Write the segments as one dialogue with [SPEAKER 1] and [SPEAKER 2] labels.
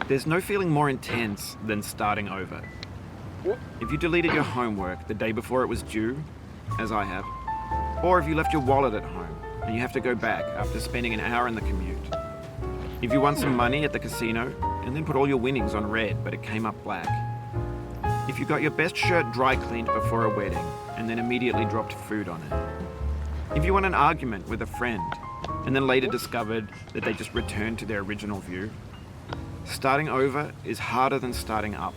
[SPEAKER 1] There's no feeling more intense than starting over. If you deleted your homework the day before it was due, as I have, or if you left your wallet at home and you have to go back after spending an hour in the commute. If you won some money at the casino and then put all your winnings on red but it came up black. If you got your best shirt dry cleaned before a wedding and then immediately dropped food on it. If you won an argument with a friend and then later discovered that they just returned to their original view. Starting over is harder than starting up.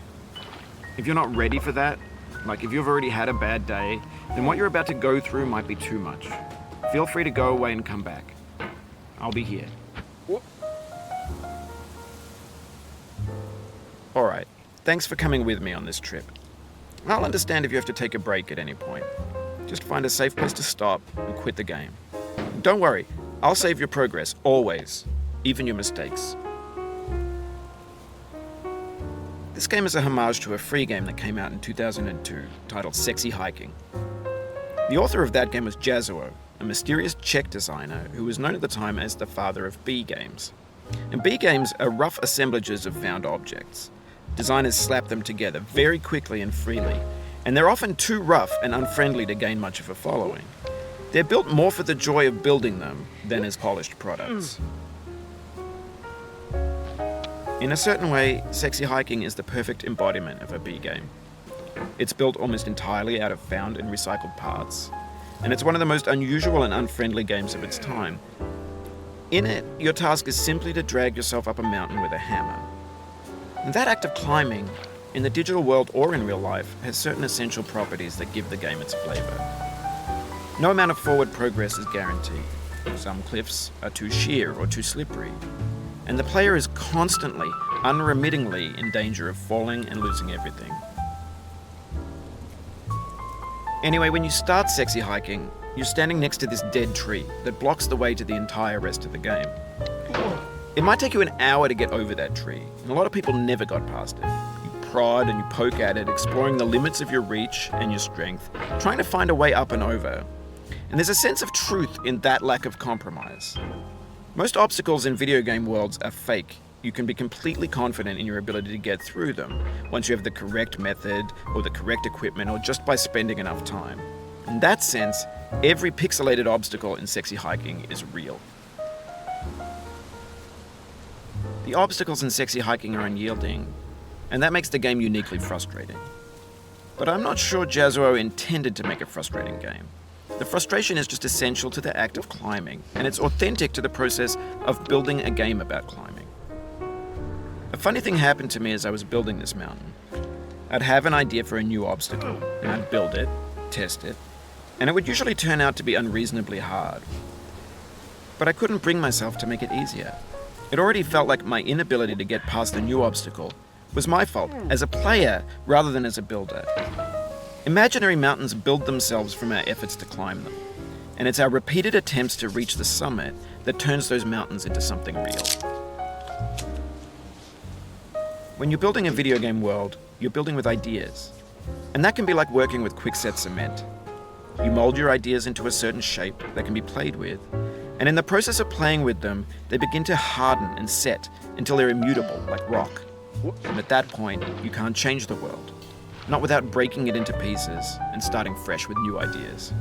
[SPEAKER 1] If you're not ready for that, like if you've already had a bad day, then what you're about to go through might be too much. Feel free to go away and come back. I'll be here. Alright, thanks for coming with me on this trip. I'll understand if you have to take a break at any point. Just find a safe place to stop and quit the game. Don't worry, I'll save your progress, always, even your mistakes. This game is a homage to a free game that came out in 2002, titled Sexy Hiking. The author of that game was Jazuo, a mysterious Czech designer who was known at the time as the father of B games. And B games are rough assemblages of found objects. Designers slap them together very quickly and freely, and they're often too rough and unfriendly to gain much of a following. They're built more for the joy of building them than as polished products. In a certain way, Sexy Hiking is the perfect embodiment of a B game. It's built almost entirely out of found and recycled parts, and it's one of the most unusual and unfriendly games of its time. In it, your task is simply to drag yourself up a mountain with a hammer. And that act of climbing, in the digital world or in real life, has certain essential properties that give the game its flavor. No amount of forward progress is guaranteed. Some cliffs are too sheer or too slippery, and the player is constantly, unremittingly in danger of falling and losing everything. Anyway, when you start Sexy Hiking, you're standing next to this dead tree that blocks the way to the entire rest of the game. It might take you an hour to get over that tree, and a lot of people never got past it. You prod and you poke at it, exploring the limits of your reach and your strength, trying to find a way up and over. And there's a sense of truth in that lack of compromise. Most obstacles in video game worlds are fake. You can be completely confident in your ability to get through them once you have the correct method or the correct equipment or just by spending enough time. In that sense, every pixelated obstacle in Sexy Hiking is real. The obstacles in Sexy Hiking are unyielding, and that makes the game uniquely frustrating. But I'm not sure Jazuo intended to make a frustrating game. The frustration is just essential to the act of climbing, and it's authentic to the process of building a game about climbing. A funny thing happened to me as I was building this mountain. I'd have an idea for a new obstacle, and I'd build it, test it, and it would usually turn out to be unreasonably hard. But I couldn't bring myself to make it easier. It already felt like my inability to get past the new obstacle was my fault as a player rather than as a builder. Imaginary mountains build themselves from our efforts to climb them, and it's our repeated attempts to reach the summit that turns those mountains into something real. When you're building a video game world, you're building with ideas, and that can be like working with quickset cement. You mold your ideas into a certain shape that can be played with, and in the process of playing with them, they begin to harden and set until they're immutable, like rock. And at that point, you can't change the world. Not without breaking it into pieces and starting fresh with new ideas.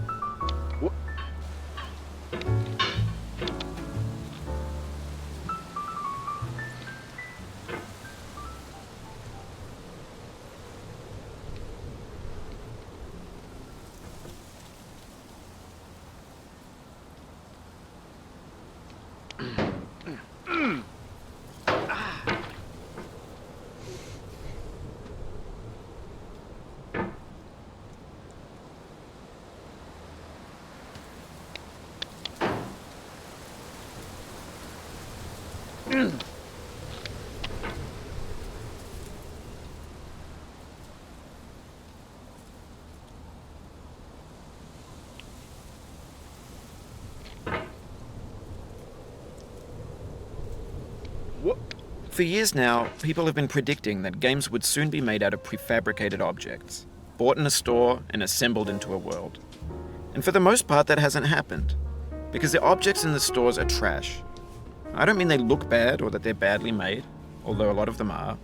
[SPEAKER 1] For years now, people have been predicting that games would soon be made out of prefabricated objects, bought in a store and assembled into a world. And for the most part, that hasn't happened, because the objects in the stores are trash. I don't mean they look bad or that they're badly made. although a lot of them are.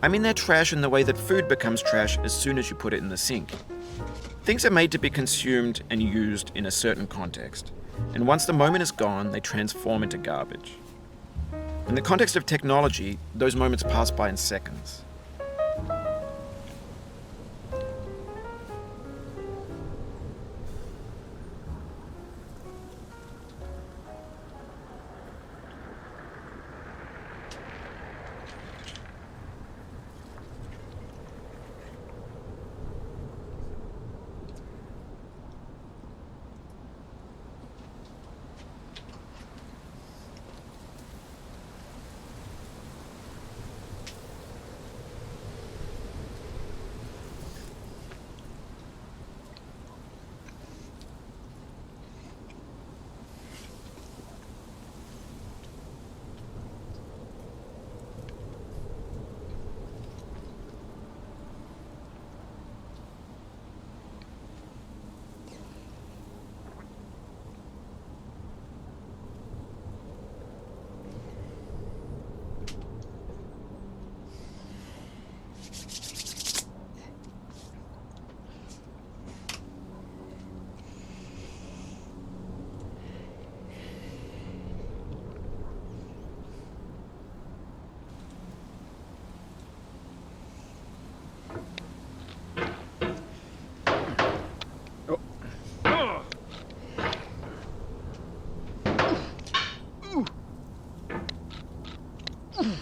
[SPEAKER 1] I mean they're trash in the way that food becomes trash as soon as you put it in the sink. Things are made to be consumed and used in a certain context, and once the moment is gone, they transform into garbage. In the context of technology, those moments pass by in seconds.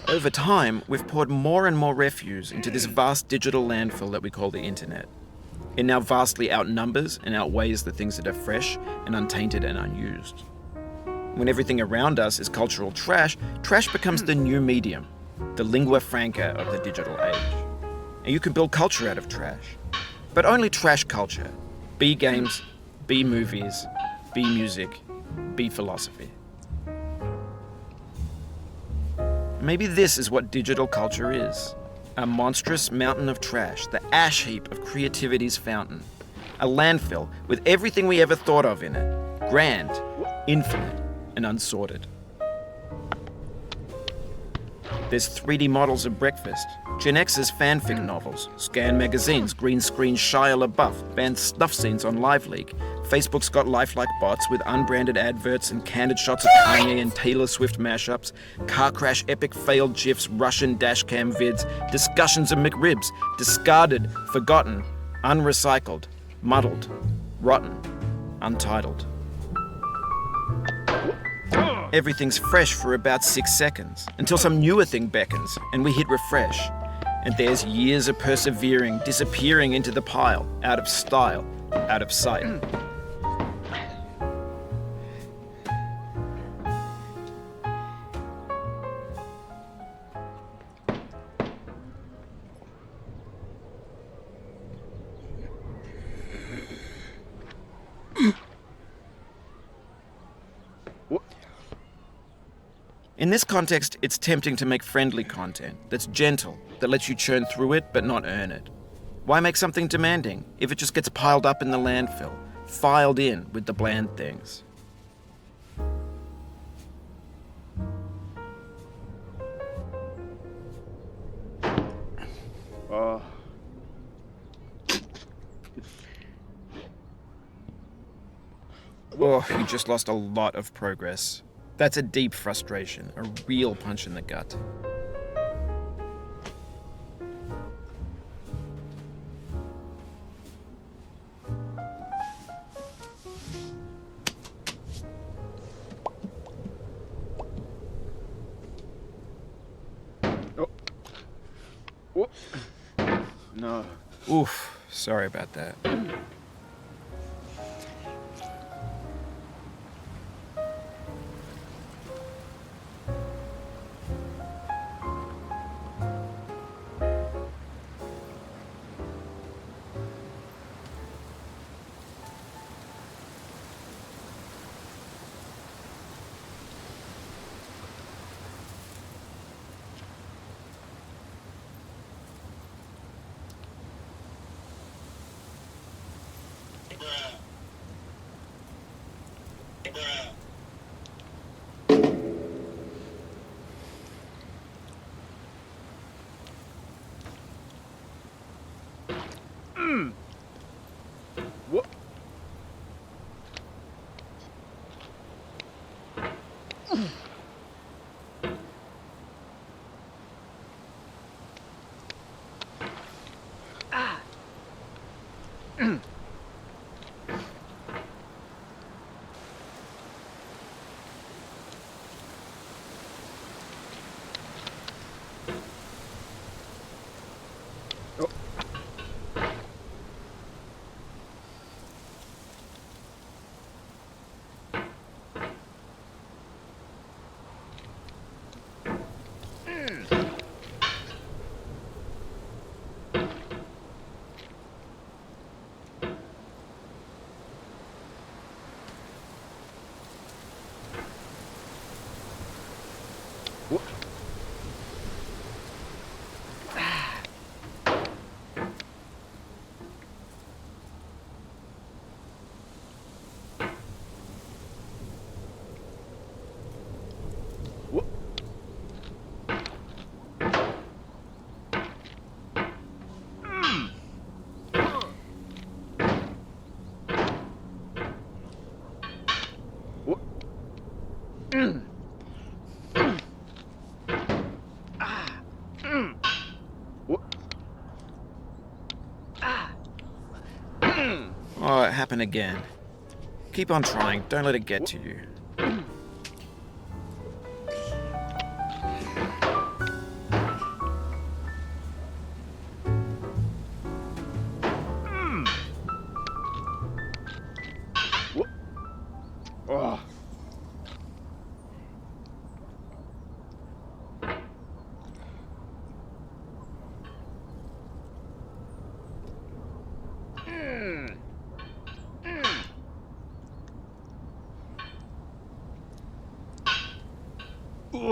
[SPEAKER 1] Over time, we've poured more and more refuse into this vast digital landfill that we call the internet. It now vastly outnumbers and outweighs the things that are fresh and untainted and unused. When everything around us is cultural trash, trash becomes the new medium, the lingua franca of the digital age. And you can build culture out of trash. But only trash culture. Be games, be movies, be music, be philosophy. Maybe this is what digital culture is. A monstrous mountain of trash, the ash heap of creativity's fountain. A landfill with everything we ever thought of in it. Grand, infinite, and unsorted. There's 3D models of breakfast, Gen X's fanfic novels, Scan magazines, green screen Shia LaBeouf, banned snuff scenes on LiveLeak. Facebook's got lifelike bots with unbranded adverts and candid shots of Kanye and Taylor Swift mashups, car crash epic failed GIFs, Russian dashcam vids, discussions of McRibs, discarded, forgotten, unrecycled, muddled, rotten, untitled. Everything's fresh for about 6 seconds, until some newer thing beckons, and we hit refresh. And there's years of persevering, disappearing into the pile, out of style, out of sight. In this context, it's tempting to make friendly content that's gentle, that lets you churn through it but not earn it. Why make something demanding if it just gets piled up in the landfill, filed in with the bland things? Oh, you just lost a lot of progress. That's a deep frustration, a real punch in the gut.
[SPEAKER 2] Oh. No.
[SPEAKER 1] Oof, sorry about that.
[SPEAKER 2] What?
[SPEAKER 1] Oh, it happened again. Keep on trying. Don't let it get to you.
[SPEAKER 2] Oh. What?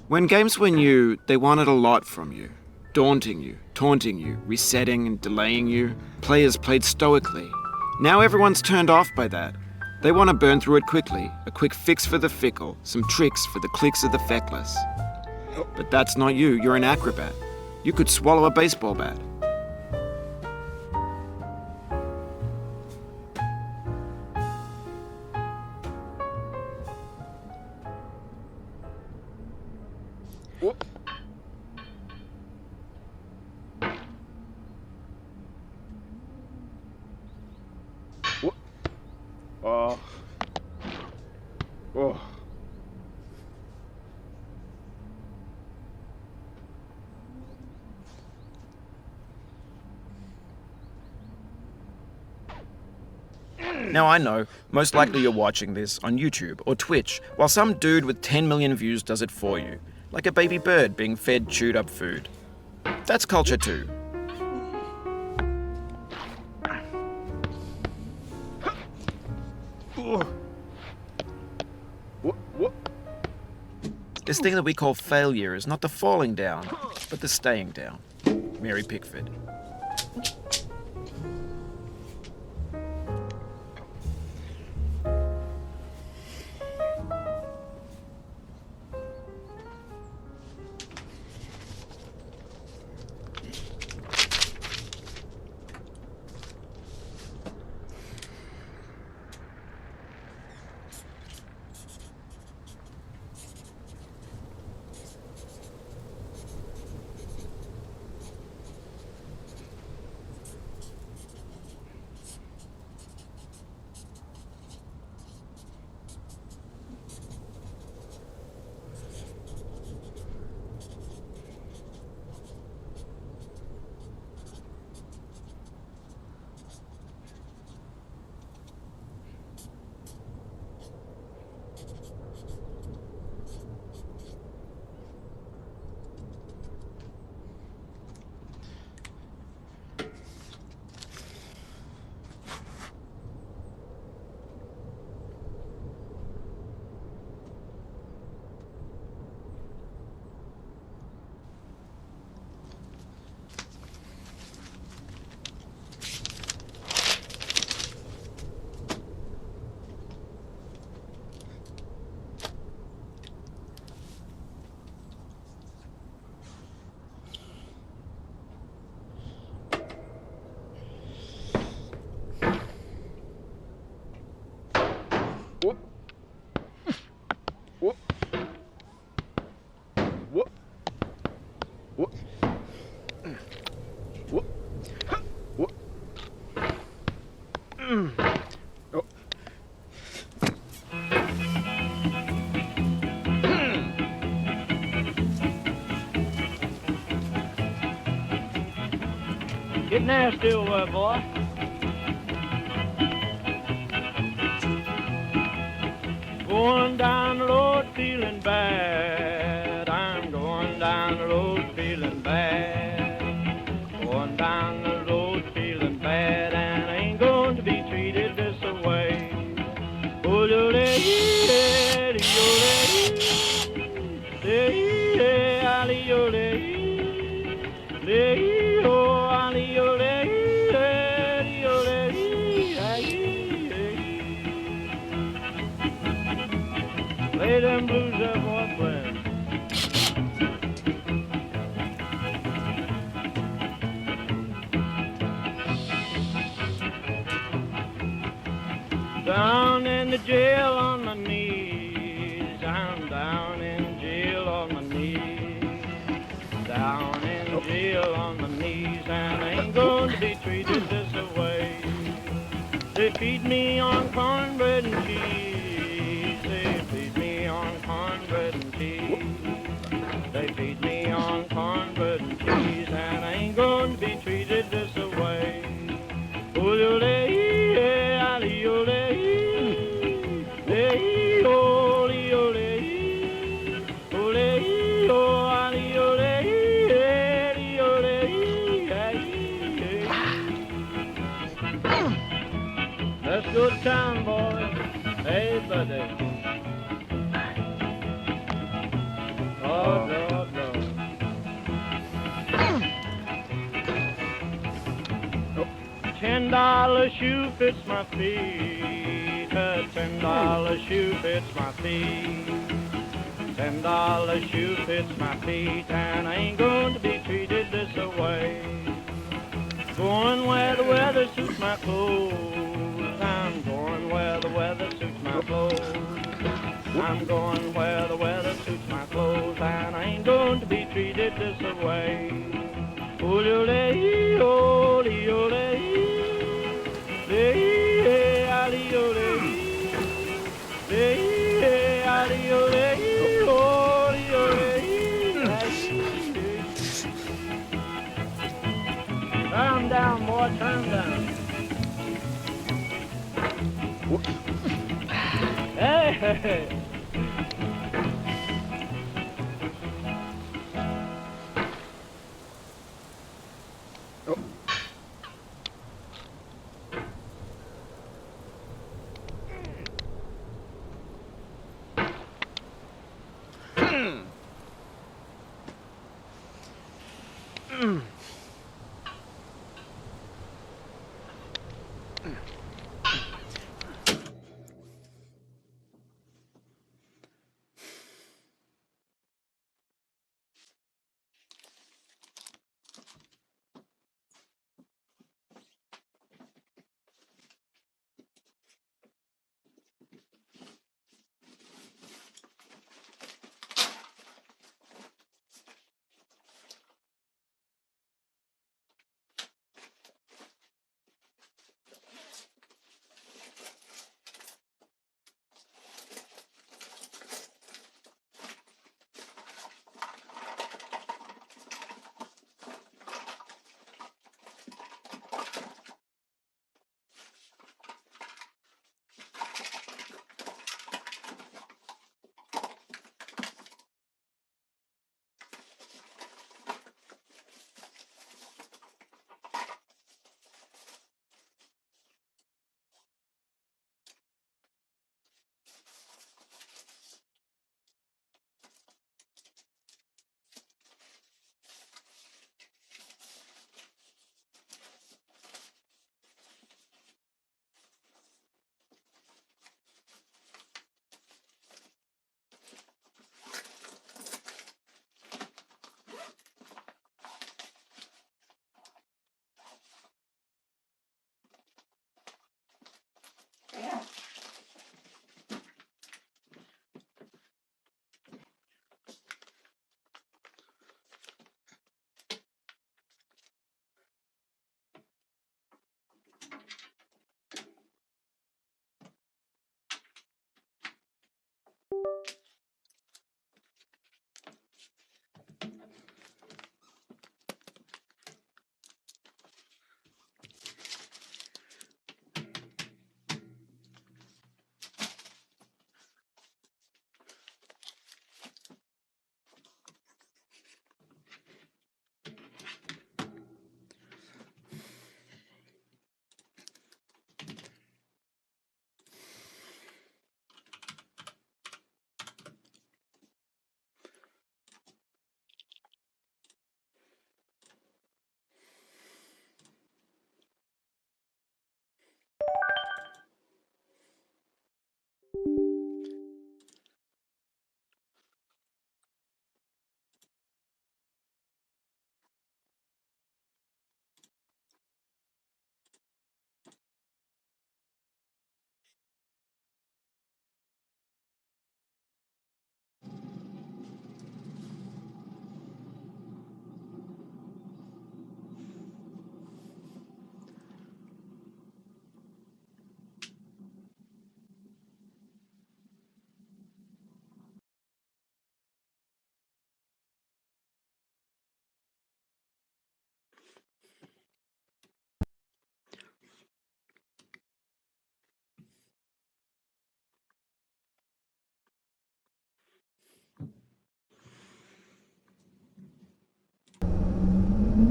[SPEAKER 1] When games were new, they wanted a lot from you. Daunting you, taunting you, resetting and delaying you. Players played stoically. Now everyone's turned off by that. They want to burn through it quickly, a quick fix for the fickle, some tricks for the clicks of the feckless. But that's not you, you're an acrobat. You could swallow a baseball bat.
[SPEAKER 2] What? What? Oh. Oh.
[SPEAKER 1] Now I know, most likely you're watching this on YouTube or Twitch, while some dude with 10 million views does it for you, like a baby bird being fed chewed up food. That's culture too.
[SPEAKER 2] What?
[SPEAKER 1] This thing that we call failure is not the falling down, but the staying down. Mary Pickford.
[SPEAKER 2] What? What? What? Oh.
[SPEAKER 3] Get nasty over there, boy. Going down the road feeling bad. I'm going down the road feeling bad. Going down the road feeling bad, and I ain't going to be treated this way. Oh, yo, Play them blues up, boy, play. Down in the jail on my knees. I'm down in jail on my knees. Down in jail on my knees, and I ain't going to be treated this way. They feed me on cornbread and cheese. They feed me on cornbread and cheese. They feed me on cornbread and cheese, and I ain't going to be treated this way. Let's go to town, boys. Hey, buddy. Oh, no, no. $10 shoe fits my feet. A $10 shoe fits my feet. $10 shoe fits my feet, and I ain't going to be treated this way. Going where the weather suits my clothes. I'm going where the weather suits my clothes. I'm going where the weather suits my clothes, and I ain't going to be treated this way. Turn down, boy, turn down. Hey!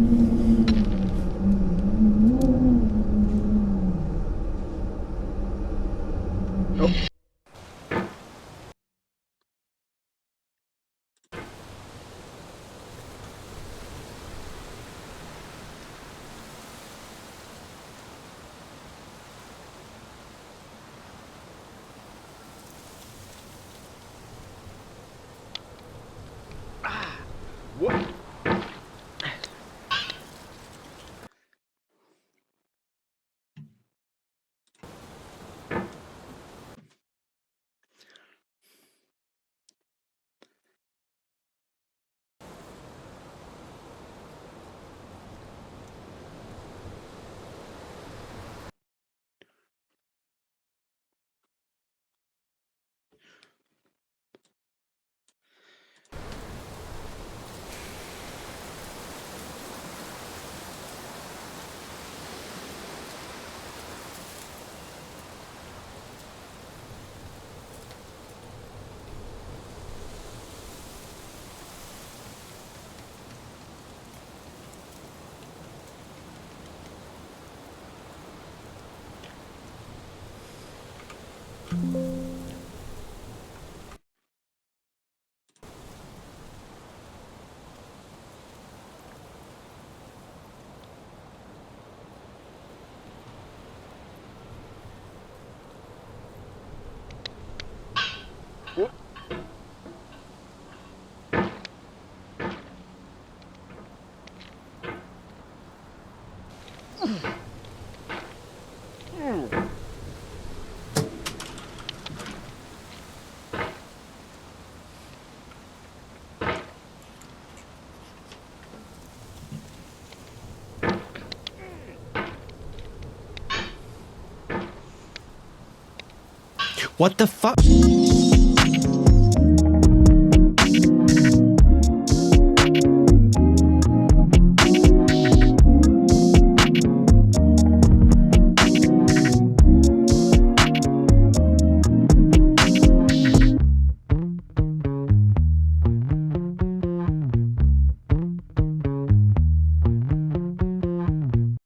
[SPEAKER 2] Oh. What? What?
[SPEAKER 4] What the fuck?